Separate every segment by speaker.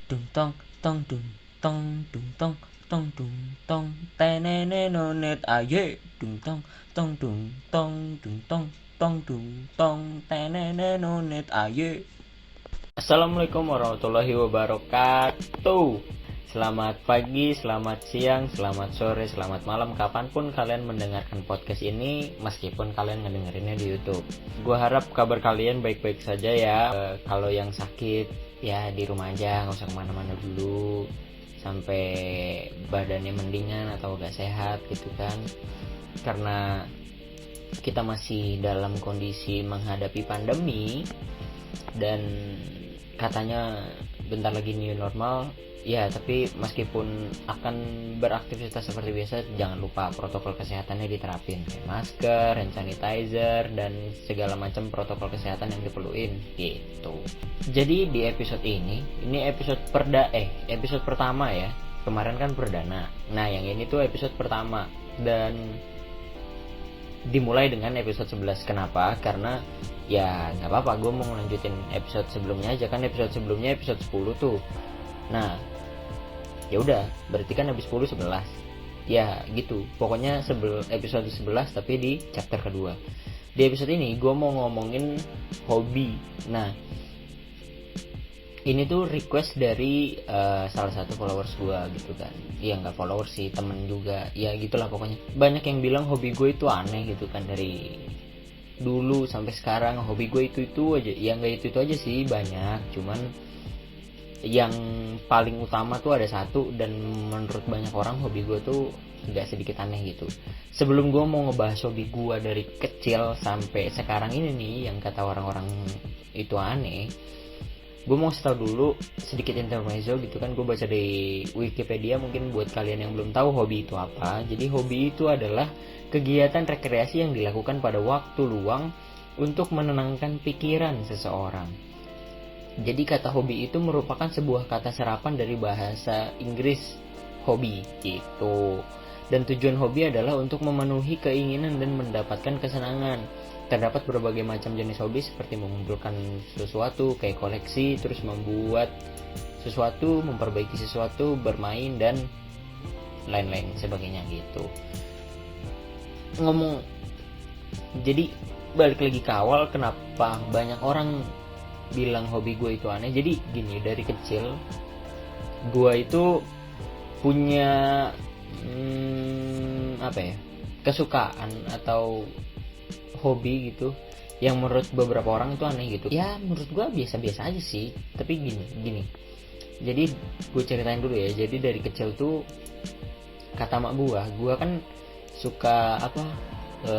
Speaker 1: dung tong tong dung tong dung tong tong dung tong tenenenonet aye dung tong dung tong dung tong tenenenonet aye. Assalamualaikum warahmatullahi wabarakatuh. Selamat pagi, selamat siang, selamat sore, selamat malam, kapanpun kalian mendengarkan podcast ini, meskipun kalian ngedengerinnya di YouTube. Gue harap kabar kalian baik-baik saja ya. Kalau yang sakit ya di rumah aja, nggak usah kemana-mana dulu sampai badannya mendingan atau gak sehat gitu kan. Karena kita masih dalam kondisi menghadapi pandemi dan katanya bentar lagi new normal ya, tapi meskipun akan beraktivitas seperti biasa, jangan lupa protokol kesehatannya diterapin, kayak masker, hand sanitizer, dan segala macam protokol kesehatan yang diperluin gitu. Jadi di episode ini episode episode pertama ya. Kemarin kan perdana. Nah, yang ini tuh episode pertama dan dimulai dengan episode 11. Kenapa? Karena ya nggak apa-apa, gue mau lanjutin episode sebelumnya aja, kan episode sebelumnya episode 10 tuh. Nah ya udah, berarti kan habis 10 11 ya gitu, pokoknya episode 11 tapi di chapter kedua. Di episode ini gue mau ngomongin hobi. Nah ini tuh request dari salah satu followers gue gitu kan. Ya nggak followers sih, temen juga ya gitulah. Pokoknya banyak yang bilang hobi gue itu aneh gitu kan, dari dulu sampai sekarang hobi gue itu aja. Ya nggak itu aja sih, banyak, cuman yang paling utama tuh ada satu, dan menurut banyak orang hobi gue tuh agak sedikit aneh gitu. Sebelum gue mau ngebahas hobi gue dari kecil sampai sekarang ini nih yang kata orang-orang itu aneh, gue mau tahu dulu sedikit intermezzo gitu kan. Gue baca di Wikipedia, mungkin buat kalian yang belum tahu hobi itu apa. Jadi hobi itu adalah kegiatan rekreasi yang dilakukan pada waktu luang untuk menenangkan pikiran seseorang. Jadi kata hobi itu merupakan sebuah kata serapan dari bahasa Inggris hobi gitu. Dan tujuan hobi adalah untuk memenuhi keinginan dan mendapatkan kesenangan. Terdapat berbagai macam jenis hobi, seperti mengumpulkan sesuatu kayak koleksi, terus membuat sesuatu, memperbaiki sesuatu, bermain, dan lain-lain sebagainya gitu. Jadi balik lagi ke awal, kenapa banyak orang bilang hobi gue itu aneh. Jadi gini, dari kecil gue itu punya kesukaan atau hobi gitu yang menurut beberapa orang itu aneh gitu. Ya menurut gue biasa-biasa aja sih, tapi gini. Jadi gue ceritain dulu ya. Jadi dari kecil tuh kata mak gue kan suka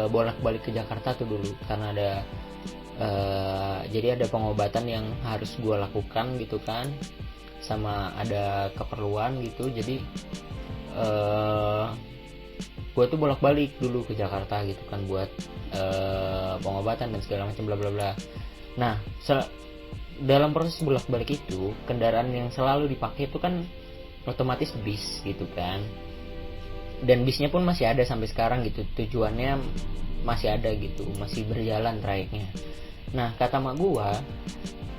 Speaker 1: bolak-balik ke Jakarta tuh dulu, karena ada jadi ada pengobatan yang harus gue lakukan gitu kan, sama ada keperluan gitu. Jadi gue tuh bolak-balik dulu ke Jakarta gitu kan, buat pengobatan dan segala macam bla bla bla. Nah dalam proses bolak-balik itu, kendaraan yang selalu dipakai itu kan otomatis bis gitu kan, dan bisnya pun masih ada sampai sekarang gitu, tujuannya masih ada gitu, masih berjalan trayeknya. Nah kata mak gua,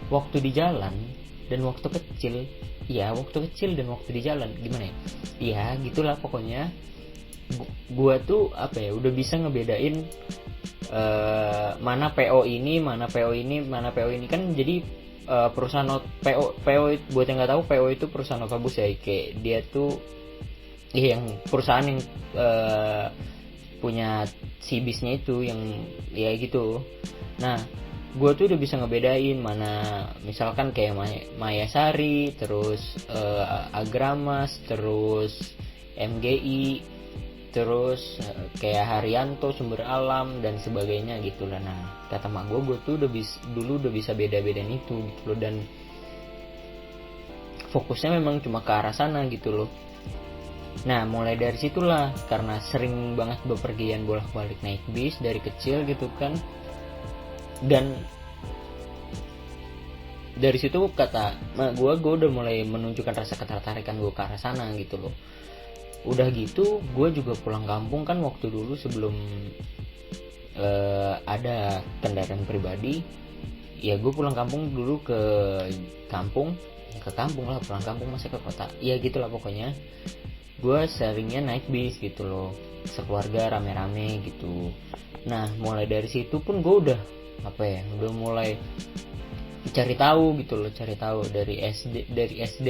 Speaker 1: waktu di jalan dan waktu kecil dan waktu di jalan gimana ya, ya gitulah pokoknya. Gua tuh udah bisa ngebedain mana PO ini, mana PO ini kan. Jadi perusahaan PO buat yang nggak tahu, PO itu perusahaan otobus ya, kayak dia tuh yang perusahaan yang punya si bisnya itu yang ya gitu. Nah gue tuh udah bisa ngebedain mana, misalkan kayak Mayasari, terus Agramas, terus MGI, terus kayak Haryanto, Sumber Alam, dan sebagainya gitu lah. Nah kata mak gue tuh dulu udah bisa beda-bedain itu gitu loh, dan fokusnya memang cuma ke arah sana gitu loh. Nah mulai dari situlah, karena sering banget bepergian bolak-balik naik bis dari kecil gitu kan, dan dari situ kata gue udah mulai menunjukkan rasa ketertarikan gue ke arah sana gitu loh. Udah gitu gue juga pulang kampung kan waktu dulu, sebelum ada kendaraan pribadi. Ya gue pulang kampung dulu ke kampung ya ke kampung lah, pulang kampung masa ke kota, ya gitulah pokoknya. Gue seringnya naik bis gitu loh, sekeluarga rame-rame gitu. Nah mulai dari situ pun gue udah mulai cari tahu gitu loh, cari tahu dari SD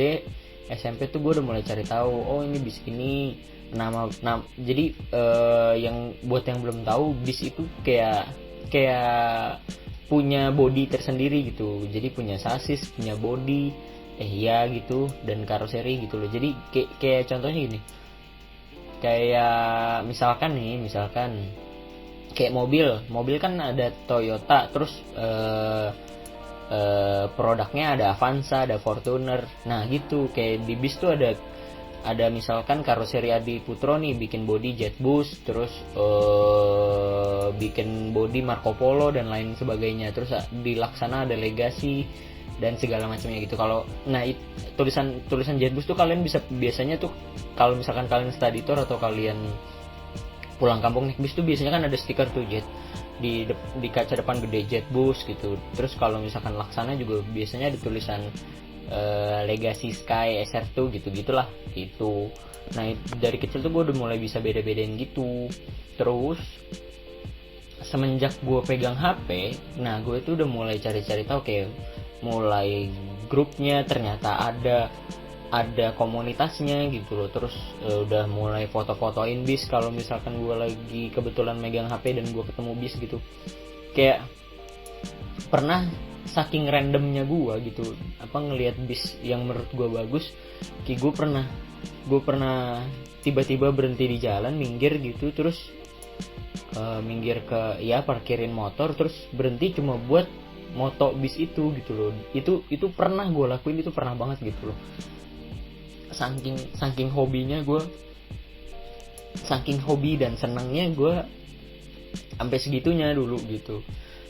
Speaker 1: SMP tuh gue udah mulai cari tahu, oh ini bis ini nama jadi yang buat yang belum tahu, bis itu kayak punya body tersendiri gitu, jadi punya sasis, punya body ya gitu, dan karoseri gitu loh. Jadi kayak contohnya gini, kayak misalkan kayak mobil kan ada Toyota, terus produknya ada Avanza, ada Fortuner. Nah gitu, kayak di bis tuh ada misalkan karoseri Adi Putro nih bikin body Jetbus, terus bikin body Marco Polo dan lain sebagainya. Terus di Laksana ada Legacy dan segala macamnya gitu. Kalau tulisan Jetbus tuh kalian biasanya tuh kalau misalkan kalian study tour atau kalian pulang kampung naik bis tuh biasanya kan ada stiker tuh Jet di kaca depan gede Jetbus gitu. Terus kalau misalkan Laksana juga biasanya ada tulisan Legacy Sky SR2 gitu-gitulah gitu. Nah dari kecil tuh gue udah mulai bisa beda-bedain gitu. Terus semenjak gue pegang HP, nah gue itu udah mulai cari-cari tahu, kayak mulai grupnya ternyata ada komunitasnya gitu loh. Terus udah mulai foto-fotoin bis kalau misalkan gue lagi kebetulan megang HP dan gue ketemu bis gitu. Kayak pernah saking randomnya gue gitu ngelihat bis yang menurut gue bagus, kayak gue pernah tiba-tiba berhenti di jalan, minggir gitu, terus minggir ke parkirin motor, terus berhenti cuma buat moto bis itu gitu loh. Itu pernah gue lakuin, itu pernah banget gitu loh. Saking hobi dan senangnya gue sampai segitunya dulu gitu.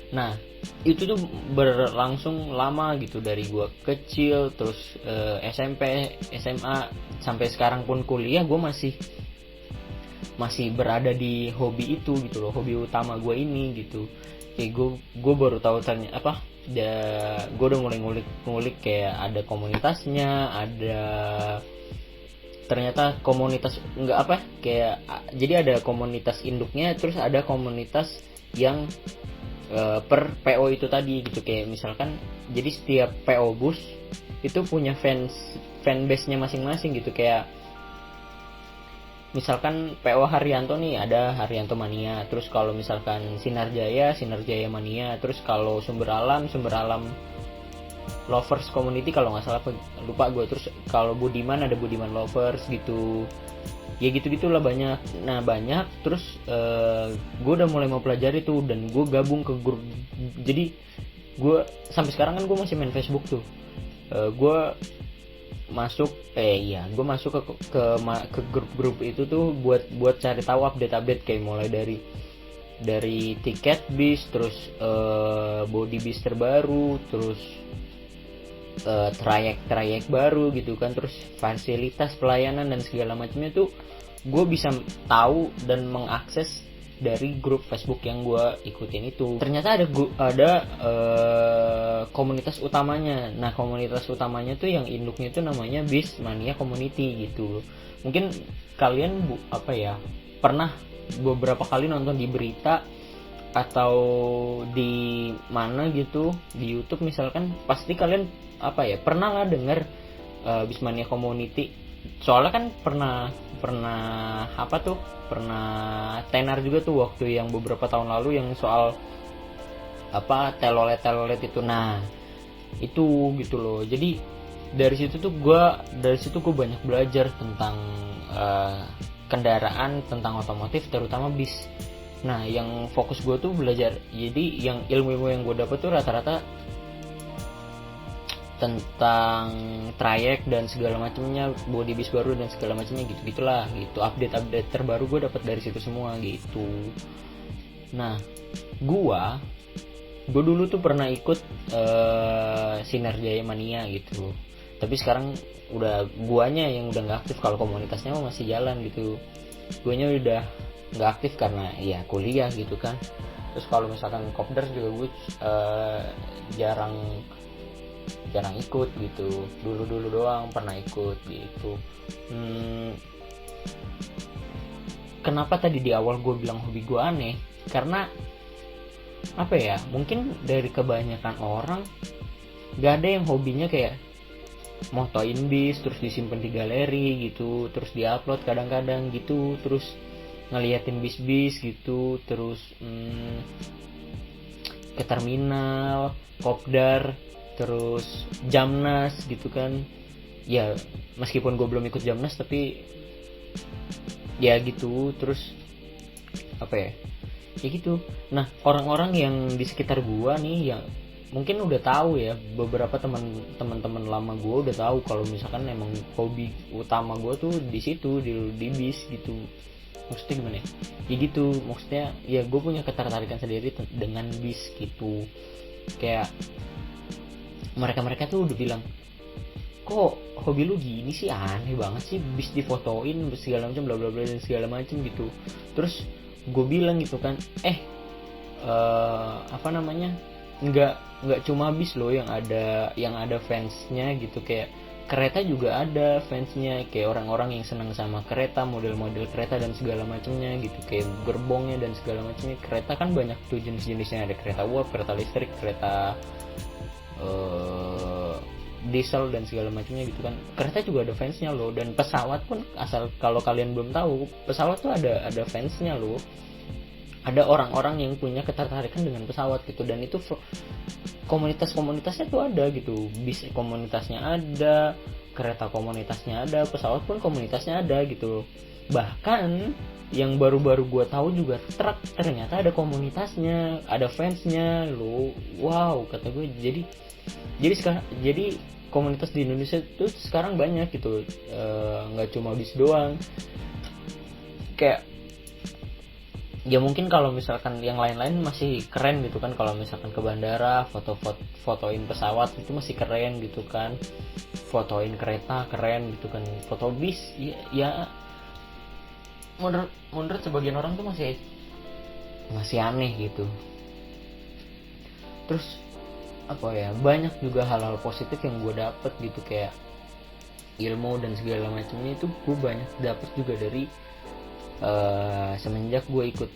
Speaker 1: Nah itu tuh berlangsung lama gitu, dari gue kecil, terus SMP, SMA, sampai sekarang pun kuliah gue masih berada di hobi itu gitu loh, hobi utama gue ini gitu. Kayak gue baru tahu ternyata gue udah mulai ngulik kayak ada komunitasnya, ada ternyata komunitas jadi ada komunitas induknya, terus ada komunitas yang per PO itu tadi gitu. Kayak misalkan jadi setiap PO bus itu punya fanbase-nya masing-masing gitu. Kayak misalkan PO Haryanto nih ada Haryanto Mania, terus kalau misalkan Sinar Jaya Mania, terus kalau Sumber Alam Lovers Community kalau nggak salah, lupa gue. Terus kalau Budiman ada Budiman Lovers gitu. Ya gitu-gitulah banyak. Nah banyak. Terus gue udah mulai mau pelajari tuh, dan gue gabung ke grup. Jadi gue sampai sekarang kan gue masih main Facebook tuh. Gue masuk ke grup-grup itu tuh buat cari tahu update kayak mulai dari tiket bis, terus body bis terbaru, terus trayek baru gitu kan, terus fasilitas pelayanan dan segala macamnya tuh gue bisa tahu dan mengakses dari grup Facebook yang gue ikutin itu. Ternyata ada komunitas utamanya. Nah komunitas utamanya tuh yang induknya tuh namanya Bis Mania Community gitu. Mungkin kalian pernah beberapa kali nonton di berita atau di mana gitu, di YouTube misalkan, pasti kalian pernah lah denger Bismania Community. Soalnya kan pernah tenar juga tuh waktu yang beberapa tahun lalu yang soal telolet itu. Nah itu gitu loh. Jadi dari situ gue banyak belajar tentang kendaraan, tentang otomotif, terutama bis. Nah yang fokus gue tuh belajar, jadi yang ilmu yang gue dapet tuh rata-rata tentang trayek dan segala macamnya, body bis baru dan segala macamnya gitulah gitu. Update terbaru gue dapat dari situ semua gitu. Nah gue dulu tuh pernah ikut Sinar Jaya Mania gitu, tapi sekarang guanya yang udah nggak aktif. Kalau komunitasnya masih jalan gitu, guanya udah nggak aktif karena ya kuliah gitu kan. Terus kalau misalkan kopdar juga gue jarang jarang ikut gitu. Dulu doang pernah ikut gitu. Kenapa tadi di awal gue bilang hobi gue aneh? Karena apa ya, mungkin dari kebanyakan orang gak ada yang hobinya kayak motoin bis terus disimpan di galeri gitu, terus diupload kadang-kadang gitu, terus ngeliatin bis-bis gitu, terus ke terminal, kopdar, terus Jamnas gitu kan. Ya meskipun gue belum ikut Jamnas tapi ya gitu. Terus apa ya gitu. Nah, orang-orang yang di sekitar gue nih yang mungkin udah tahu ya, beberapa teman-teman lama gue udah tahu kalau misalkan emang hobi utama gue tuh di situ, di bis gitu. Maksudnya gimana ya gitu, maksudnya ya gue punya ketertarikan sendiri dengan bis gitu. Kayak mereka tuh udah bilang, kok hobi lu gini sih, aneh banget sih, bis difotoin segala macam bla bla bla dan segala macam gitu. Terus gue bilang gitu kan, apa namanya, nggak cuma bis loh yang ada fansnya gitu. Kayak kereta juga ada fansnya, kayak orang-orang yang senang sama kereta, model-model kereta dan segala macamnya gitu, kayak gerbongnya dan segala macamnya. Kereta kan banyak tuh jenis-jenisnya, ada kereta uap, kereta listrik, kereta diesel dan segala macamnya gitu kan. Kereta juga ada fansnya loh. Dan pesawat pun, asal kalau kalian belum tahu, pesawat tuh ada fansnya loh. Ada orang-orang yang punya ketertarikan dengan pesawat gitu, dan itu komunitasnya tuh ada gitu. Bis komunitasnya ada, kereta komunitasnya ada, pesawat pun komunitasnya ada gitu. Bahkan yang baru-baru gue tahu juga, truk ternyata ada komunitasnya, ada fansnya loh. Wow, kata gue. Jadi komunitas di Indonesia tuh sekarang banyak gitu, nggak cuma bis doang. Kayak ya mungkin kalau misalkan yang lain-lain masih keren gitu kan, kalau misalkan ke bandara fotoin pesawat itu masih keren gitu kan, fotoin kereta keren gitu kan, foto bis ya menurut sebagian orang tuh masih aneh gitu. Terus apa ya, banyak juga hal-hal positif yang gue dapet gitu, kayak ilmu dan segala macamnya itu gue banyak dapet juga dari semenjak gue ikut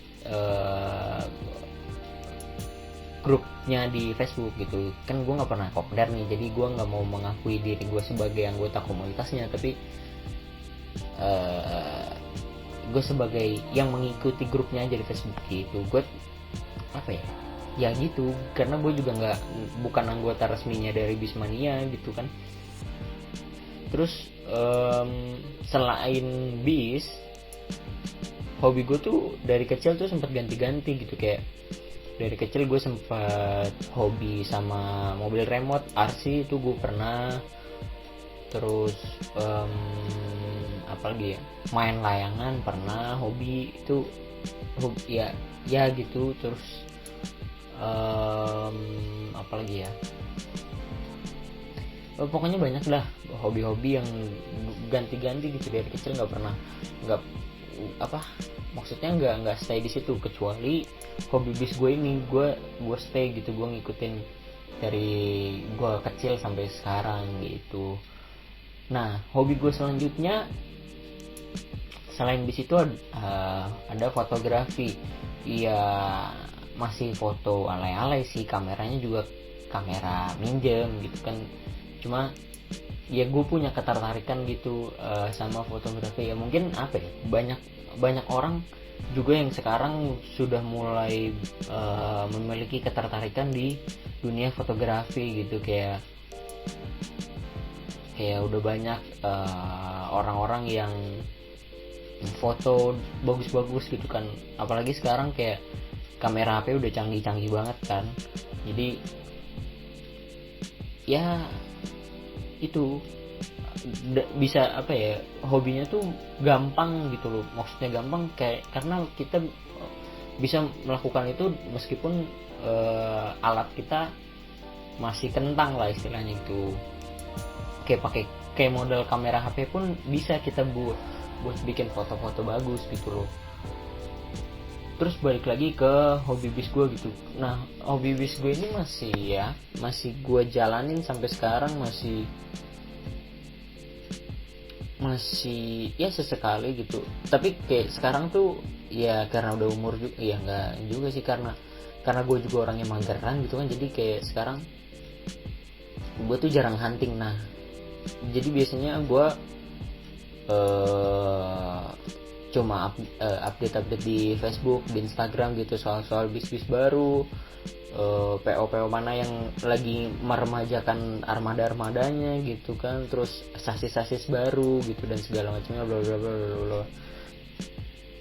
Speaker 1: grupnya di Facebook gitu kan. Gue nggak pernah kopdar nih, jadi gue nggak mau mengakui diri gue sebagai anggota komunitasnya, tapi gue sebagai yang mengikuti grupnya aja di Facebook gitu. Gue apa ya gitu, karena gue juga bukan anggota resminya dari Bismania gitu kan. Terus selain bis, hobi gue tuh dari kecil tuh sempat ganti-ganti gitu. Kayak dari kecil gue sempat hobi sama mobil remote, RC itu gue pernah. Terus apalagi ya, main layangan pernah, hobi itu ya gitu. Terus apalagi ya, pokoknya banyak lah hobi-hobi yang ganti-ganti gitu dari kecil. Maksudnya nggak stay di situ. Kecuali hobi bis gue ini, gue stay gitu, gue ngikutin dari gue kecil sampai sekarang gitu. Nah, hobi gue selanjutnya selain bis itu ada fotografi. Ya masih foto alay-alay sih, kameranya juga kamera minjem gitu kan. Cuma ya gue punya ketertarikan gitu sama fotografi. Ya mungkin apa ya, banyak orang juga yang sekarang sudah mulai memiliki ketertarikan di dunia fotografi gitu. Kayak udah banyak orang-orang yang foto bagus-bagus gitu kan. Apalagi sekarang kayak kamera HP udah canggih-canggih banget kan. Jadi ya itu bisa apa ya, hobinya tuh gampang gitu loh. Maksudnya gampang kayak karena kita bisa melakukan itu meskipun alat kita masih kentang lah istilahnya gitu. Kayak model kamera HP pun bisa kita buat bikin foto-foto bagus gitu loh. Terus balik lagi ke hobi bis gue gitu. Nah, hobi bis gue ini masih gue jalanin sampai sekarang, masih ya sesekali gitu. Tapi kayak sekarang tuh ya karena udah umur juga, ya nggak juga sih, karena gue juga orangnya mageran gitu kan. Jadi kayak sekarang gue tuh jarang hunting. Nah, jadi biasanya gue cuma update di Facebook, di Instagram gitu, soal bis baru, PO mana yang lagi meremajakan armadanya gitu kan, terus sasis baru gitu dan segala macamnya, bla bla bla bla.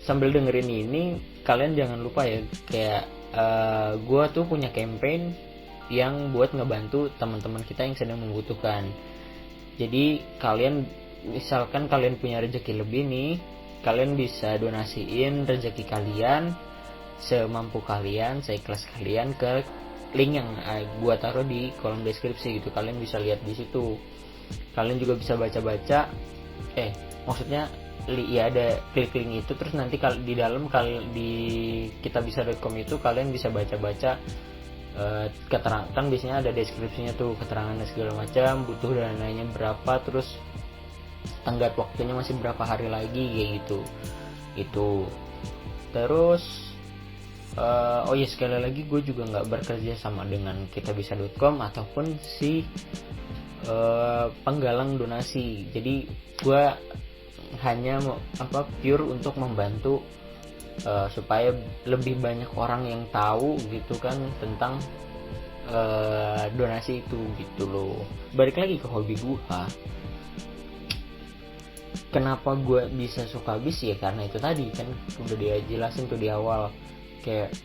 Speaker 1: Sambil dengerin ini, kalian jangan lupa ya, kayak gue tuh punya campaign yang buat ngebantu teman-teman kita yang sedang membutuhkan. Jadi misalkan kalian punya rezeki lebih nih, kalian bisa donasiin rezeki kalian semampu kalian, seikhlas kalian, ke link yang gua taruh di kolom deskripsi gitu. Kalian bisa lihat di situ. Kalian juga bisa baca-baca. Maksudnya ya ada klik link itu, terus nanti di dalam di kitabisa.com itu kalian bisa baca-baca keterangan, kan biasanya ada deskripsinya tuh, keterangannya segala macam, butuh dananya berapa, terus tenggat waktunya masih berapa hari lagi kayak gitu. Itu terus sekali lagi gue juga nggak bekerja sama dengan kitabisa.com ataupun si penggalang donasi. Jadi gue hanya pure untuk membantu supaya lebih banyak orang yang tahu gitu kan tentang donasi itu gitu loh. Balik lagi ke hobi gue, kenapa gue bisa suka bis ya karena itu tadi kan udah dia jelasin tuh di awal. Kayak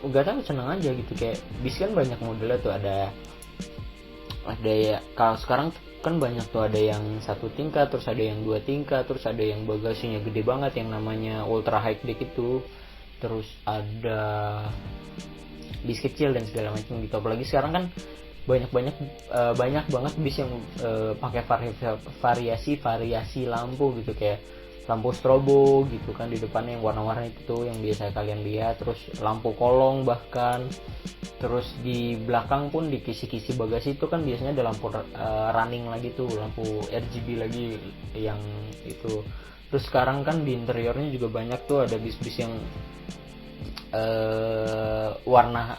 Speaker 1: gak tau, seneng aja gitu. Kayak bis kan banyak modelnya tuh, ada ya, kalau sekarang kan banyak tuh, ada yang 1 tingkat, terus ada yang 2 tingkat, terus ada yang bagasinya gede banget yang namanya ultra high deck itu, terus ada bis kecil dan segala macam gitu. Apalagi sekarang kan banyak banget bis yang pakai variasi lampu gitu, kayak lampu strobo gitu kan di depannya yang warna-warni itu tuh yang biasa kalian lihat, terus lampu kolong bahkan, terus di belakang pun di kisi-kisi bagasi itu kan biasanya ada lampu running lagi tuh, lampu RGB lagi yang itu. Terus sekarang kan di interiornya juga banyak tuh, ada bis-bis yang warna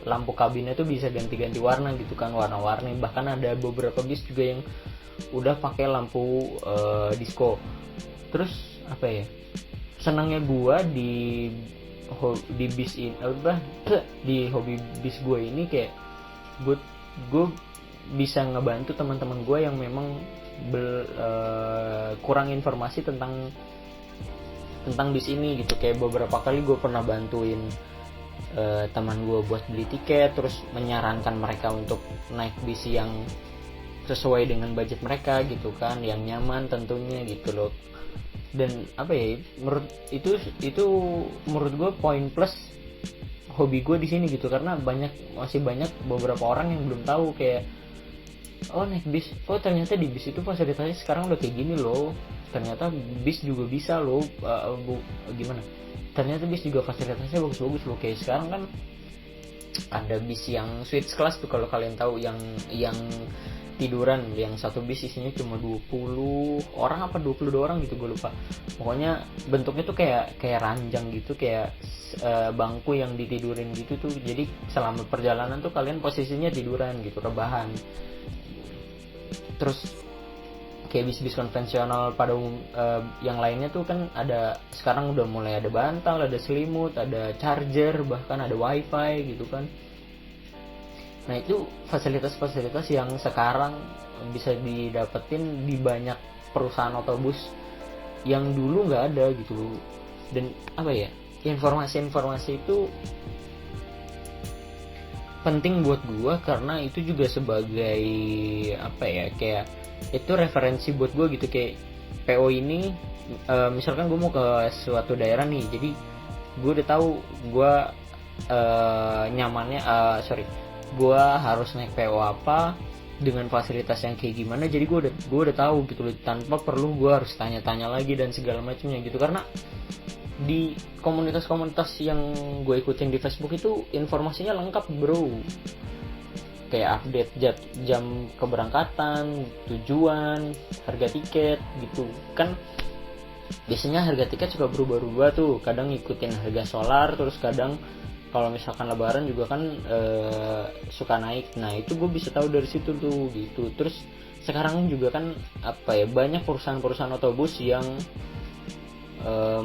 Speaker 1: lampu kabinnya tuh bisa ganti-ganti warna gitu kan, warna-warni. Bahkan ada beberapa bis juga yang udah pakai lampu disco. Terus senangnya gua di bis ini di hobi bis gue ini, kayak gue bisa ngebantu teman-teman gue yang memang kurang informasi tentang bis ini gitu. Kayak beberapa kali gue pernah bantuin teman gue buat beli tiket, terus menyarankan mereka untuk naik bis yang sesuai dengan budget mereka gitu kan, yang nyaman tentunya gitu loh. Dan menurut gue poin plus hobi gue di sini gitu, karena masih banyak beberapa orang yang belum tahu kayak naik bis, ternyata di bis itu fasilitasnya sekarang udah kayak gini loh, ternyata bis juga bisa loh, ternyata bis juga fasilitasnya bagus-bagus loh. Kayak sekarang kan ada bis yang suite class tuh, kalau kalian tahu, yang tiduran, yang satu bis isinya cuma 20 orang apa 22 orang gitu, gue lupa. Pokoknya bentuknya tuh kayak ranjang gitu, kayak bangku yang ditidurin gitu tuh. Jadi selama perjalanan tuh kalian posisinya tiduran gitu, rebahan. Terus kayak bis-bis konvensional pada yang lainnya tuh kan ada, sekarang udah mulai ada bantal, ada selimut, ada charger, bahkan ada wifi gitu kan. Nah itu fasilitas-fasilitas yang sekarang bisa didapetin di banyak perusahaan otobus yang dulu nggak ada gitu. Dan informasi-informasi itu penting buat gua, karena itu juga sebagai kayak itu referensi buat gua gitu. Kayak PO ini misalkan gua mau ke suatu daerah nih, jadi gua udah tahu gua nyamannya gue harus naik PO apa dengan fasilitas yang kayak gimana. Jadi gue udah tahu gitu loh, tanpa perlu gue harus tanya-tanya lagi dan segala macamnya gitu. Karena di komunitas-komunitas yang gue ikutin di Facebook itu informasinya lengkap bro, kayak update jam keberangkatan, tujuan, harga tiket gitu kan. Biasanya harga tiket suka berubah-ubah tuh, kadang ngikutin harga solar, terus kadang kalau misalkan lebaran juga kan suka naik. Nah itu gue bisa tahu dari situ tuh gitu. Terus sekarang juga kan banyak perusahaan-perusahaan otobus yang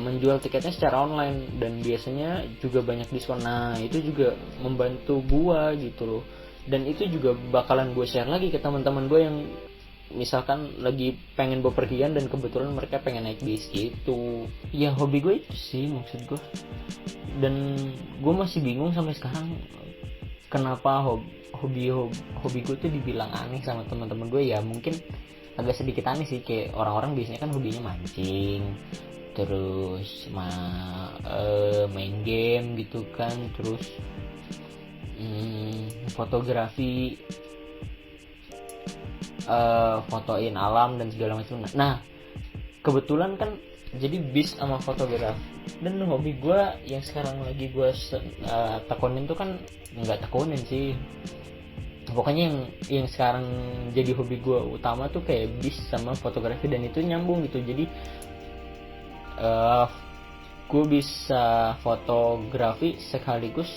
Speaker 1: menjual tiketnya secara online dan biasanya juga banyak diskon. Nah itu juga membantu gua gitu loh, dan itu juga bakalan gue share lagi ke teman-teman gue yang misalkan lagi pengen bepergian dan kebetulan mereka pengen naik bis gitu. Ya hobi gue itu sih maksud gue, dan gue masih bingung sampai sekarang kenapa hobi gue tuh dibilang aneh sama teman-teman gue. Ya mungkin agak sedikit aneh sih, kayak orang-orang biasanya kan hobinya mancing, terus main game gitu kan, terus fotografi, fotoin alam dan segala macam. Nah kebetulan kan jadi bis sama fotografi, dan hobi gue yang sekarang lagi gue tekunin tuh kan, nggak tekunin sih, pokoknya yang sekarang jadi hobi gue utama tuh kayak bis sama fotografi, dan itu nyambung gitu. Jadi gue bisa fotografi sekaligus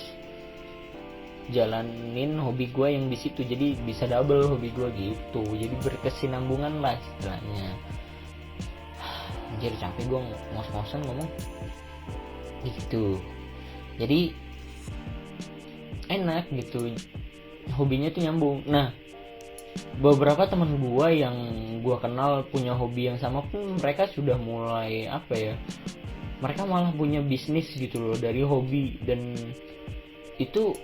Speaker 1: jalanin hobi gue yang di situ, jadi bisa double hobi gue gitu, jadi berkesinambungan lah istilahnya. Anjir capek gue ngos-ngosan ngomong gitu, jadi enak gitu, hobinya tuh nyambung. Nah beberapa teman gue yang gue kenal punya hobi yang sama pun mereka sudah mulai mereka malah punya bisnis gitu loh dari hobi, dan itu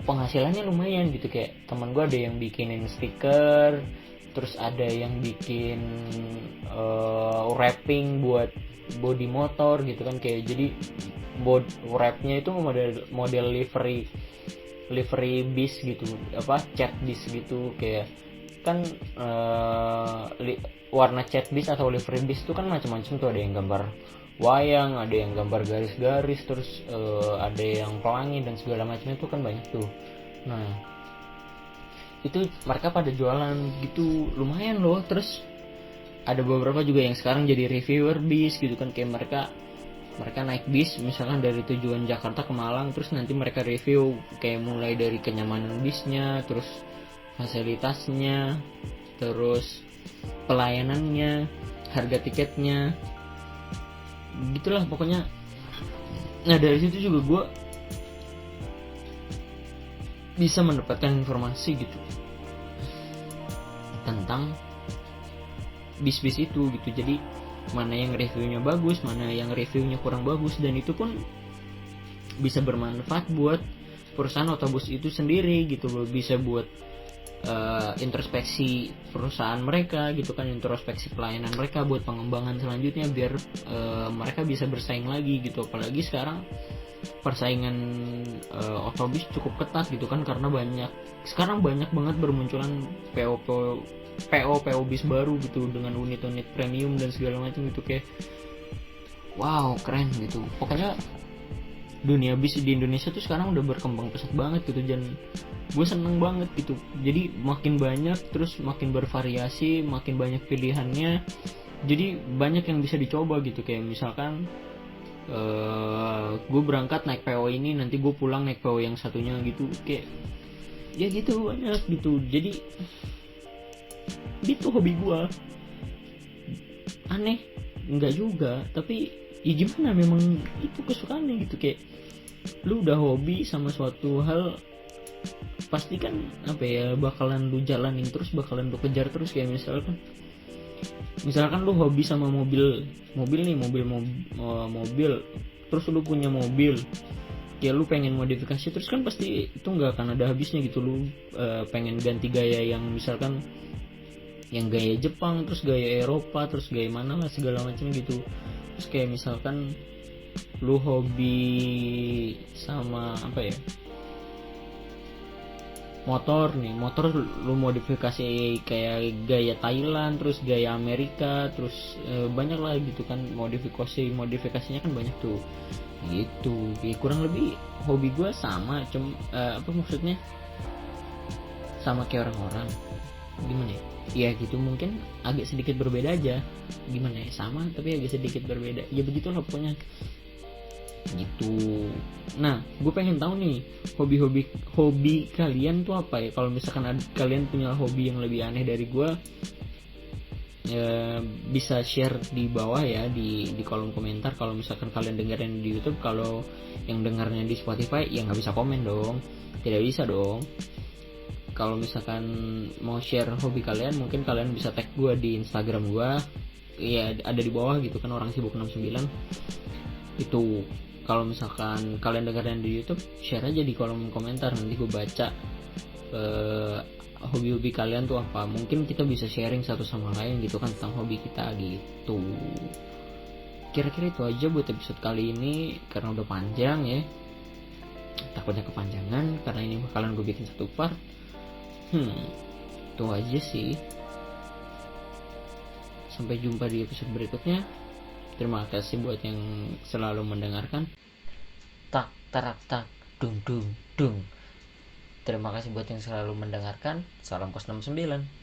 Speaker 1: penghasilannya lumayan gitu. Kayak teman gue ada yang bikinin stiker, terus ada yang bikin wrapping buat bodi motor gitu kan, kayak jadi wrapnya itu model livery bis gitu, cat bis gitu, kayak kan warna cat bis atau livery bis itu kan macam-macam tuh, ada yang gambar wayang, ada yang gambar garis-garis, terus ada yang pelangi dan segala macam, itu kan banyak tuh. Nah itu mereka pada jualan gitu, lumayan loh. Terus ada beberapa juga yang sekarang jadi reviewer bis gitu kan, kayak mereka naik bis misalkan dari tujuan Jakarta ke Malang, terus nanti mereka review kayak mulai dari kenyamanan bisnya, terus fasilitasnya, terus pelayanannya, harga tiketnya, gitulah pokoknya. Nah dari situ juga gue bisa mendapatkan informasi gitu tentang bis-bis itu gitu. Jadi mana yang reviewnya bagus, mana yang reviewnya kurang bagus, dan itu pun bisa bermanfaat buat perusahaan otobus itu sendiri gitu loh. Bisa buat introspeksi perusahaan mereka gitu kan, introspeksi pelayanan mereka buat pengembangan selanjutnya, biar mereka bisa bersaing lagi gitu. Apalagi sekarang persaingan otobus cukup ketat gitu kan, karena sekarang banyak banget bermunculan PO bis baru gitu dengan unit-unit premium dan segala macam gitu, kayak wow keren gitu. Pokoknya dunia bis di Indonesia tuh sekarang udah berkembang pesat banget gitu, dan gue seneng banget gitu. Jadi makin banyak, terus makin bervariasi, makin banyak pilihannya, jadi banyak yang bisa dicoba gitu. Kayak misalkan gue berangkat naik PO ini, nanti gue pulang naik PO yang satunya gitu, kayak ya gitu banyak gitu. Jadi itu hobi gue. Aneh enggak juga, tapi ya gimana, memang itu kesukaannya gitu. Kayak lu udah hobi sama suatu hal, pasti kan bakalan lu jalanin terus, bakalan lu kejar terus. Kayak misalkan lu hobi sama mobil terus lu punya mobil, ya lu pengen modifikasi terus kan, pasti itu nggak akan ada habisnya gitu. Lu pengen ganti gaya yang misalkan yang gaya Jepang, terus gaya Eropa, terus gaya mana lah segala macam gitu. Terus kayak misalkan lu hobi sama motor nih, motor lu modifikasi kayak gaya Thailand, terus gaya Amerika, terus banyak lah gitu kan, modifikasinya kan banyak tuh gitu ya. Kurang lebih hobi gue sama, apa maksudnya, sama kayak orang-orang. Gimana ya, ya gitu, mungkin agak sedikit berbeda aja. Gimana ya, sama tapi agak sedikit berbeda ya, begitulah pokoknya gitu. Nah, gue pengen tahu nih, hobi kalian tuh apa ya? Kalau misalkan kalian punya hobi yang lebih aneh dari gue, bisa share di bawah ya, di kolom komentar. Kalau misalkan kalian dengerin di YouTube, kalau yang dengarnya di Spotify ya nggak bisa komen dong, tidak bisa dong. Kalau misalkan mau share hobi kalian, mungkin kalian bisa tag gue di Instagram gue ya, ada di bawah gitu kan, orang sibuk 69 itu. Kalau misalkan kalian dengerin di YouTube, share aja di kolom komentar, nanti gue baca hobi-hobi kalian tuh apa. Mungkin kita bisa sharing satu sama lain gitu kan, tentang hobi kita gitu. Kira-kira itu aja buat episode kali ini, karena udah panjang ya, takutnya kepanjangan karena ini bakalan gue bikin satu part. Itu aja sih. Sampai jumpa di episode berikutnya. Terima kasih buat yang selalu mendengarkan. Tak tarak tak dung dung dung. Terima kasih buat yang selalu mendengarkan. Salam kos 69.